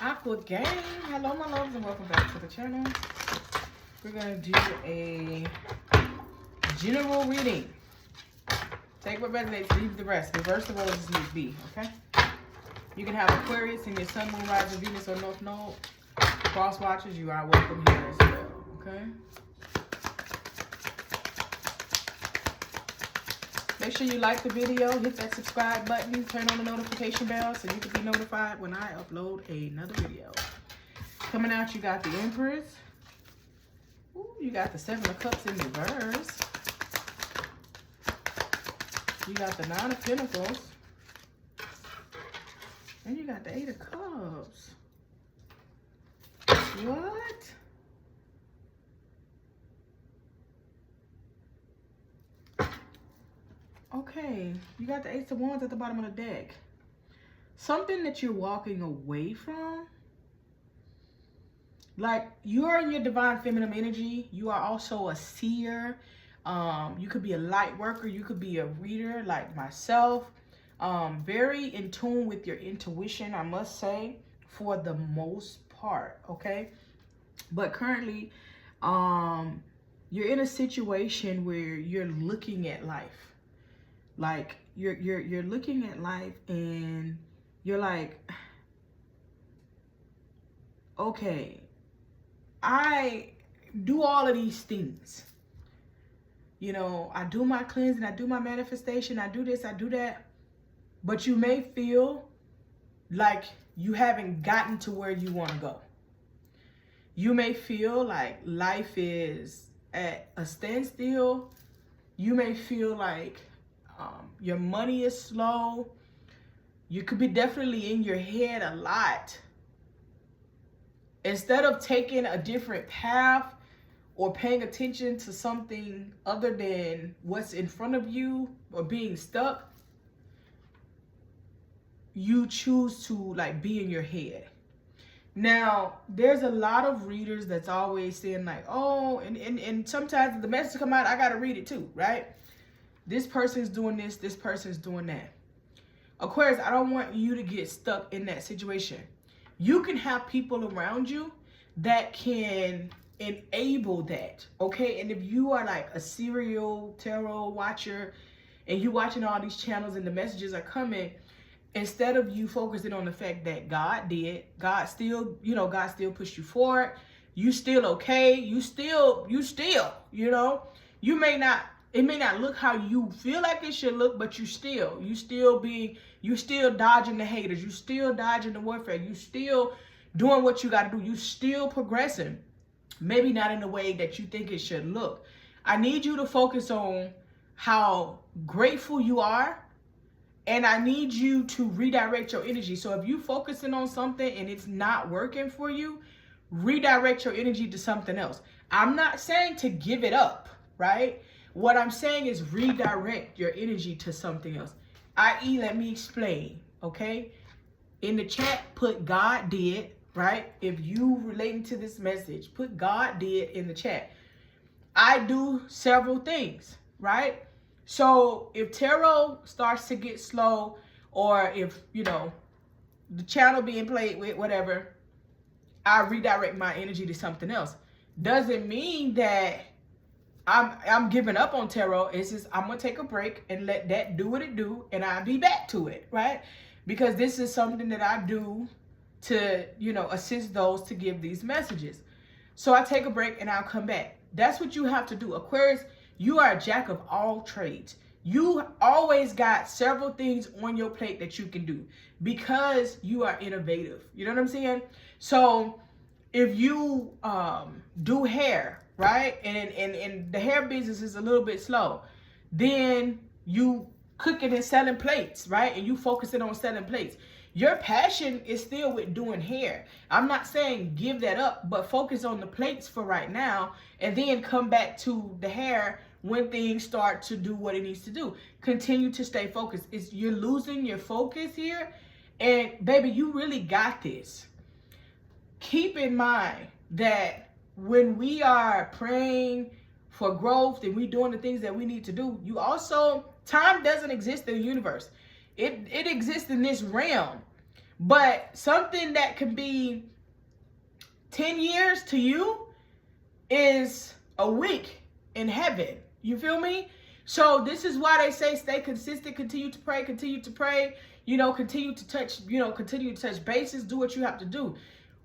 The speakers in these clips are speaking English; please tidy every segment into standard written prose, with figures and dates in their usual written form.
Aqua Gang. Hello, my loves, and welcome back to the channel. We're going to do a general reading. Take what resonates, leave the rest. Reverse the roles as need be, okay? You can have Aquarius in your Sun, Moon, Rising, Venus, or North Node. Cross watchers, you are welcome here as well, okay? Make sure you like the video, hit that subscribe button, turn on the notification bell so you can be notified when I upload another video. Coming out, you got the Empress. Ooh, you got the Seven of Cups in reverse. You got the Nine of Pentacles. And you got the Eight of Cups. What? Okay, you got the Ace of Wands at the bottom of the deck. Something that you're walking away from. Like, you're in your divine feminine energy. You are also a seer. You could be a light worker. You could be a reader like myself. Very in tune with your intuition, I must say, for the most part, okay? But currently, you're in a situation where you're looking at life. Like, you're looking at life and you're like, okay, I do all of these things. You know, I do my cleansing, I do my manifestation, I do this, I do that. But you may feel like you haven't gotten to where you want to go. You may feel like life is at a standstill. You may feel like your money is slow. You could be definitely in your head a lot. Instead of taking a different path or paying attention to something other than what's in front of you or being stuck, you choose to like be in your head. Now, there's a lot of readers that's always saying like, oh, and sometimes the message come out, I got to read it too, right? This person's doing this, this person's doing that. Aquarius, I don't want you to get stuck in that situation. You can have people around you that can enable that, okay? And if you are like a serial tarot watcher and you're watching all these channels and the messages are coming, instead of you focusing on the fact that God did, God still pushed you forward. You still okay. You still, you know, it may not look how you feel like it should look, but you still dodging the haters. You still dodging the warfare. You still doing what you got to do. You still progressing. Maybe not in the way that you think it should look. I need you to focus on how grateful you are. And I need you to redirect your energy. So if you're focusing on something and it's not working for you, redirect your energy to something else. I'm not saying to give it up, right? What I'm saying is redirect your energy to something else. I.e., let me explain, okay? In the chat, put God did, right? If you relating to this message, put God did in the chat. I do several things, right? So if tarot starts to get slow, or if, you know, the channel being played with, whatever, I redirect my energy to something else. Doesn't mean that I'm giving up on tarot. It's just I'm going to take a break and let that do what it do, and I'll be back to it, right? Because this is something that I do to, you know, assist those to give these messages. So I take a break and I'll come back. That's what you have to do. Aquarius, you are a jack of all trades. You always got several things on your plate that you can do because you are innovative. You know what I'm saying? So if you do hair, right, and the hair business is a little bit slow, then you cooking and selling plates, right? And you focusing on selling plates. Your passion is still with doing hair. I'm not saying give that up, but focus on the plates for right now and then come back to the hair when things start to do what it needs to do. Continue to stay focused. You're losing your focus here, and baby, you really got this. Keep in mind that when we are praying for growth and we doing the things that we need to do, you also, time doesn't exist in the universe. It exists in this realm, But something that can be 10 years to you is a week in heaven. You feel me? So this is why they say stay consistent, continue to pray, continue to pray, you know, continue to touch bases, do what you have to do.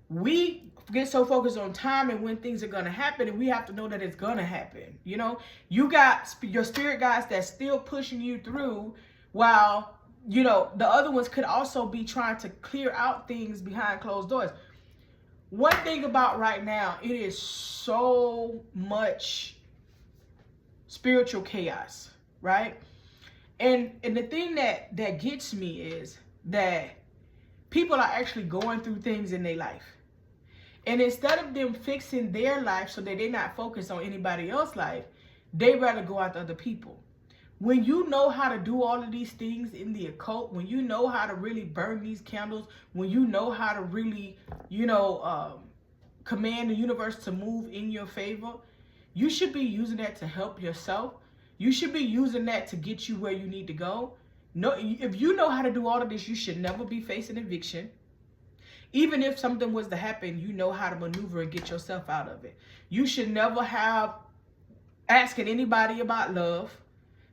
We get so focused on time and when things are going to happen, and we have to know that it's going to happen. You know, you got your spirit guides that's still pushing you through, while, you know, the other ones could also be trying to clear out things behind closed doors. One thing about right now, it is so much spiritual chaos, right? And the thing that gets me is that people are actually going through things in their life. And instead of them fixing their life so that they're not focused on anybody else's life, they rather go after other people. When you know how to do all of these things in the occult, when you know how to really burn these candles, when you know how to really, you know, command the universe to move in your favor, you should be using that to help yourself. You should be using that to get you where you need to go. No, if you know how to do all of this, you should never be facing eviction. Even if something was to happen, you know how to maneuver and get yourself out of it. You should never have asking anybody about love,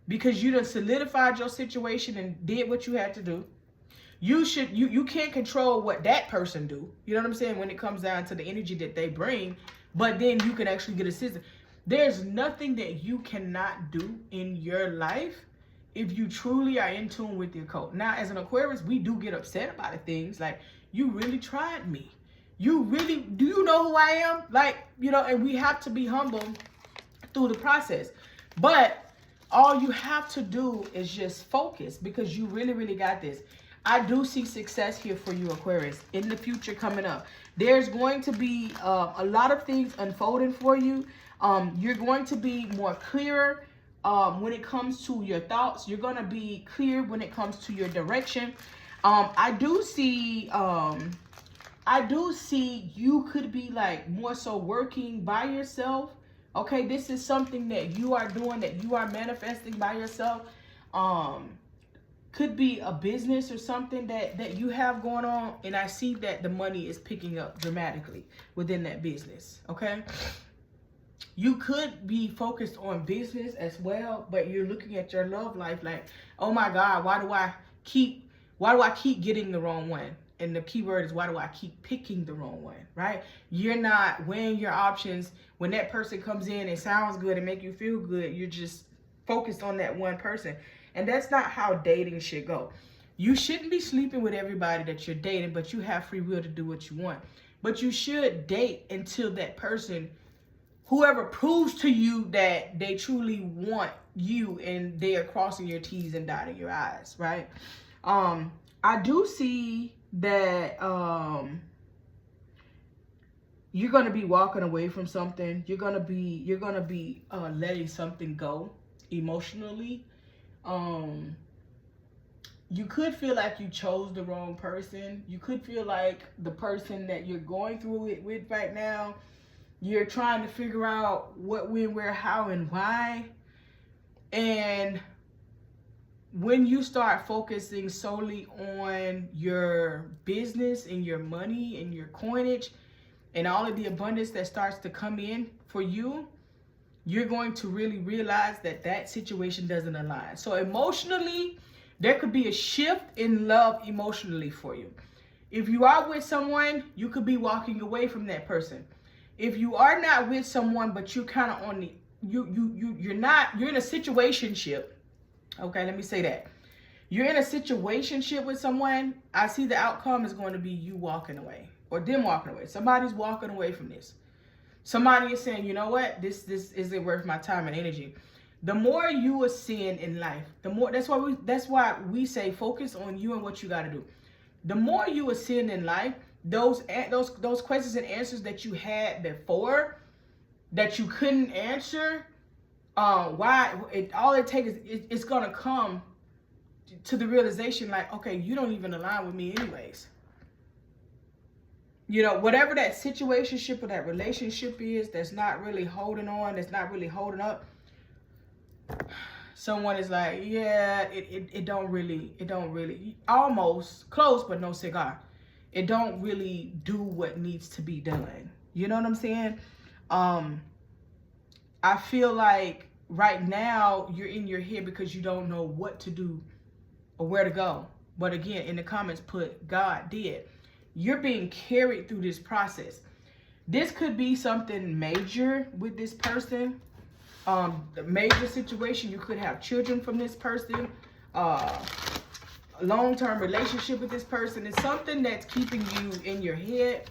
because you done solidified your situation and did what you had to do. You can't control what that person do. You know what I'm saying? When it comes down to the energy that they bring, but then you can actually get assistance. There's nothing that you cannot do in your life if you truly are in tune with the occult. Now, as an Aquarius, we do get upset about things like, you really tried me. Do you know who I am? Like, you know, and we have to be humble through the process. But all you have to do is just focus, because you really, really got this. I do see success here for you, Aquarius, in the future coming up. There's going to be a lot of things unfolding for you. You're going to be more clearer when it comes to your thoughts. You're going to be clear when it comes to your direction. I do see you could be like more so working by yourself. Okay, this is something that you are doing, that you are manifesting by yourself. Could be a business or something that you have going on. And I see that the money is picking up dramatically within that business, okay? You could be focused on business as well, but you're looking at your love life like, oh my God, why do I keep getting the wrong one? And the key word is, why do I keep picking the wrong one, right? You're not weighing your options. When that person comes in and sounds good and make you feel good, you're just focused on that one person. And that's not how dating should go. You shouldn't be sleeping with everybody that you're dating, but you have free will to do what you want. But you should date until that person, whoever proves to you that they truly want you and they are crossing your T's and dotting your I's, right? I do see that you're gonna be walking away from something. You're gonna be letting something go emotionally. You could feel like you chose the wrong person. You could feel like the person that you're going through it with right now, you're trying to figure out what, when, where, how, and why. And when you start focusing solely on your business and your money and your coinage and all of the abundance that starts to come in for you, you're going to really realize that that situation doesn't align. So emotionally, there could be a shift in love emotionally for you. If you are with someone, you could be walking away from that person. If you are not with someone, but you're kind of on the, you're in a situationship. Okay, let me say that. You're in a situationship with someone, I see the outcome is going to be you walking away or them walking away. Somebody's walking away from this. Somebody is saying, you know what, this isn't worth my time and energy. The more you ascend in life, the more, that's why we say focus on you and what you got to do. The more you ascend in life, those questions and answers that you had before that you couldn't answer, all it takes is it's gonna come to the realization like, okay, you don't even align with me anyways. You know, whatever that situationship or that relationship is that's not really holding on, that's not really holding up, someone is like, yeah, it don't really, almost close, but no cigar. it don't really do what needs to be done. You know what I'm saying? I feel like right now you're in your head because you don't know what to do or where to go. But again, in the comments, put God did. You're being carried through this process. This could be something major with this person. A major situation. You could have children from this person. Long-term relationship with this person. It's something that's keeping you in your head.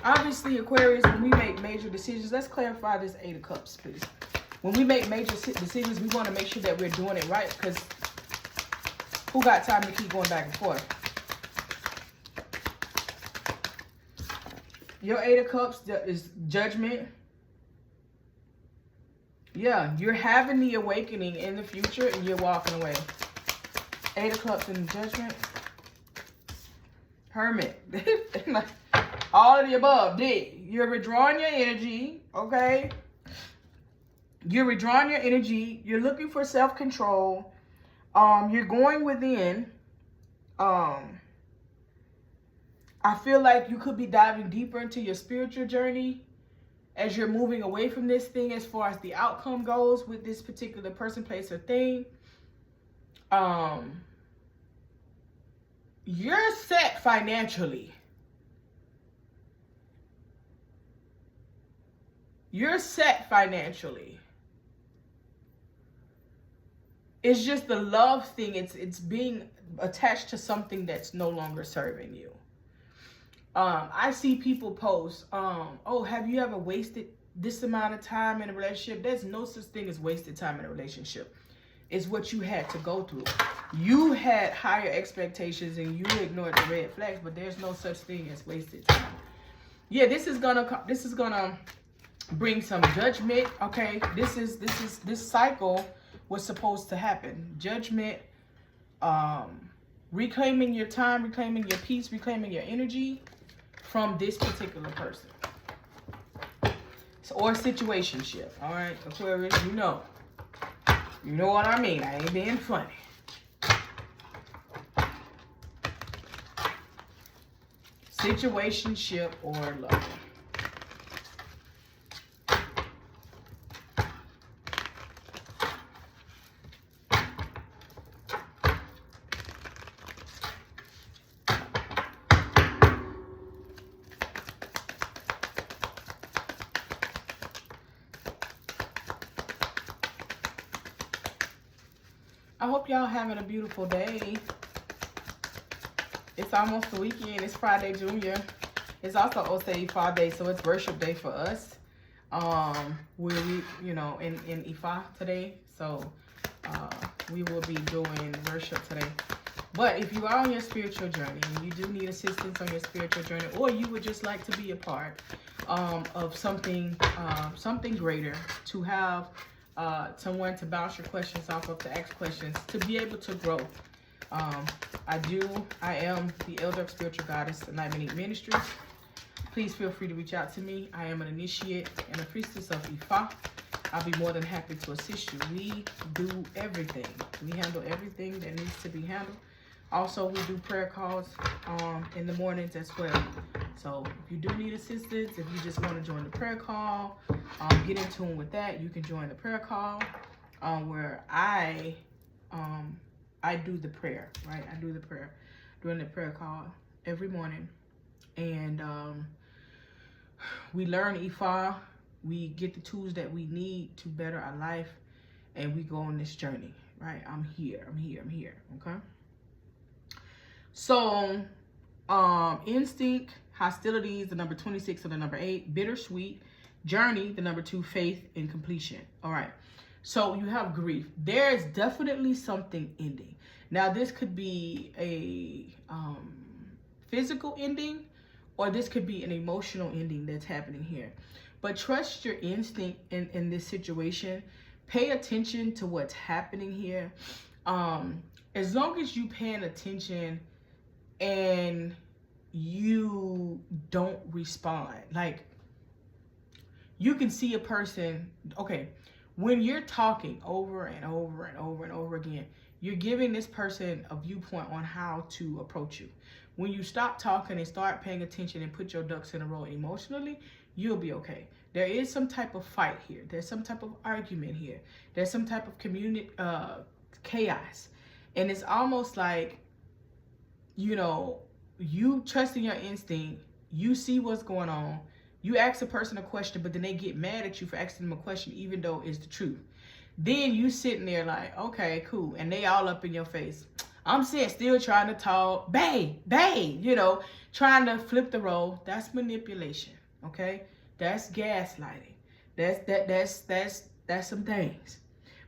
Obviously, Aquarius, when we make major decisions, let's clarify this 8 of Cups, please. When we make major decisions, we want to make sure that we're doing it right, because who got time to keep going back and forth? Your 8 of Cups is judgment. Yeah, you're having the awakening in the future and you're walking away. 8 of Cups in judgment. Hermit. All of the above. D. You're withdrawing your energy. Okay. You're withdrawing your energy. You're looking for self-control. You're going within. I feel like you could be diving deeper into your spiritual journey as you're moving away from this thing as far as the outcome goes with this particular person, place, or thing. You're set financially. You're set financially. It's just the love thing. It's being attached to something that's no longer serving you. I see people post, oh, have you ever wasted this amount of time in a relationship? There's no such thing as wasted time in a relationship. It's what you had to go through. You had higher expectations and you ignored the red flags, but there's no such thing as wasted time. Yeah, this is gonna bring some judgment. Okay, this cycle was supposed to happen. Judgment, reclaiming your time, reclaiming your peace, reclaiming your energy from this particular person. So, or situationship. All right, Aquarius, you know what I mean. I ain't being funny. Situationship or love. I hope y'all having a beautiful day. It's almost the weekend. It's Friday Junior. It's also Osei Ifa Day, so it's worship day for us. We in Ifa today, so we will be doing worship today. But if you are on your spiritual journey and you do need assistance on your spiritual journey, or you would just like to be a part of something greater, to have someone to bounce your questions off of, to ask questions, to be able to grow. I am the elder of Spiritual Goddess and Night Ministries. Please feel free to reach out to me. I am an initiate and a priestess of Ifa. I'll be more than happy to assist you. We do everything. We handle everything that needs to be handled. Also, we do prayer calls in the mornings as well. So if you do need assistance, if you just want to join the prayer call, get in tune with that, you can join the prayer call where I do the prayer, right? I do the prayer during the prayer call every morning. And we learn Ifa. We get the tools that we need to better our life. And we go on this journey, right? I'm here, okay? So, instinct, hostilities, the number 26 and the number 8, bittersweet, journey, the number 2, faith, and completion. All right. So you have grief. There's definitely something ending. Now, this could be a physical ending, or this could be an emotional ending that's happening here. But trust your instinct in this situation. Pay attention to what's happening here. As long as you paying attention and you don't respond, like, you can see a person, okay, when you're talking over and over and over and over again, you're giving this person a viewpoint on how to approach you. when you stop talking and start paying attention and put your ducks in a row emotionally, you'll be okay. There is some type of fight here. There's some type of argument here. There's some type of community chaos. And it's almost like, you know, you trusting your instinct, you see what's going on, you ask a person a question, but then they get mad at you for asking them a question, even though it's the truth. Then you sitting there like, okay, cool. And they all up in your face. I'm still trying to talk, babe, you know, trying to flip the role. That's manipulation, okay? That's gaslighting. That's some things.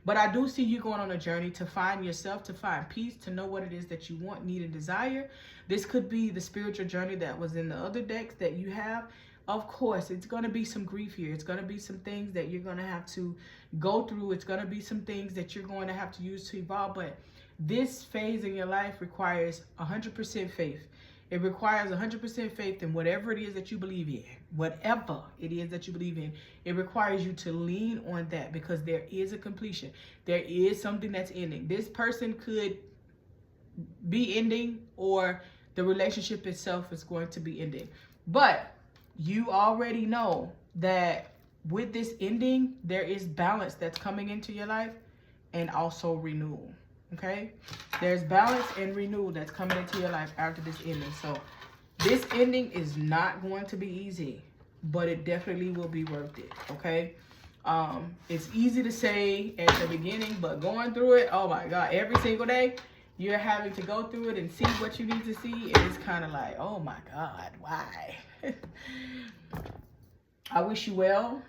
But I do see you going on a journey to find yourself, to find peace, to know what it is that you want, need, and desire. This could be the spiritual journey that was in the other decks that you have. Of course, it's going to be some grief here. It's going to be some things that you're going to have to go through. It's going to be some things that you're going to have to use to evolve. But this phase in your life requires 100% faith. It requires 100% faith in whatever it is that you believe in. Whatever it is that you believe in, it requires you to lean on that, because there is a completion. There is something that's ending. This person could be ending, or the relationship itself is going to be ending. But you already know that with this ending, there is balance that's coming into your life, and also renewal. Okay, there's balance and renewal that's coming into your life after this ending. So this ending is not going to be easy, but it definitely will be worth it. Okay, it's easy to say at the beginning, but going through it, oh my God, every single day you're having to go through it and see what you need to see, and it's kind of like, oh my God, why? I wish you well.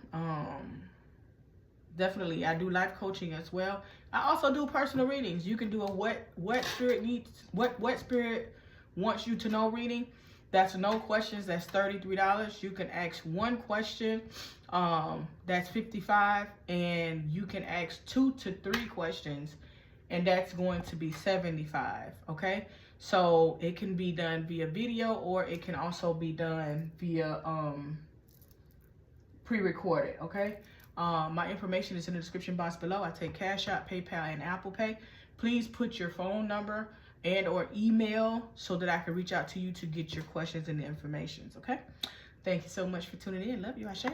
Definitely, I do life coaching as well. I also do personal readings. You can do a what spirit wants you to know reading. That's no questions. That's $33. You can ask one question. That's $55, and you can ask 2 to 3 questions, and that's going to be $75. Okay, so it can be done via video, or it can also be done via pre-recorded. Okay. My information is in the description box below. I take Cash App, PayPal, and Apple Pay. Please put your phone number and or email so that I can reach out to you to get your questions and the information. Okay? Thank you so much for tuning in. Love you, Ashe.